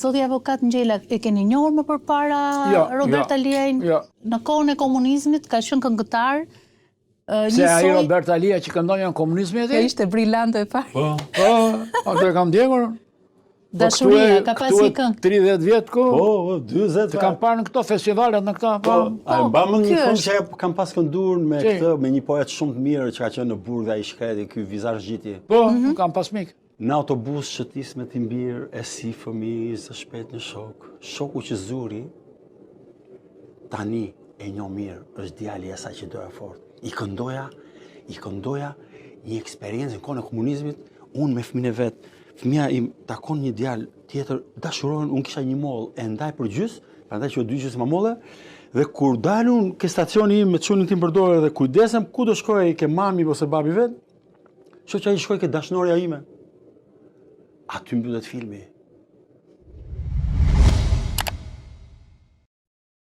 Zoti avokat Ngjela, e keni njohur më përpara Robert Aliajin? Në kohën e komunizmit ka qenë këngëtar. Se ai Robert Alia që këndonja në komunizmi Kjo ishte brillante e parë. Po, atë kam ndjekur. Dashuria, ka pas një këngë. 30 vjet ku? Po, 40 Të kam parë në këto festivalet, në këta. Po, a mba më një këngë që kam pas këndur me këtë, me një poet shumë të mirë që ka qenë në Burg dhe ai shkreti ky Vizazh Gjiti. Po, kam pas mik. Në autobus shëtis me timbir, e si fëmijë së shpejt në shok. Shoku që zuri, tani e njoh mirë, është djali i asaj që doja fort. I këndoja një eksperiencë në kohën e komunizmit, unë me fëmijën e vet. Fëmia im takon një djalë tjetër, dashurohen, unë kisha një mollë, e ndaj për gjys, prandaj që 2 gjysma molle, dhe kur dalun ke stacioni im me çunin tim për dorë dhe kujdesem ku do shkoj ke mami ose babi vet, shoh që ai shkoi ke dashnoria ime. Aty mbyllet filmi.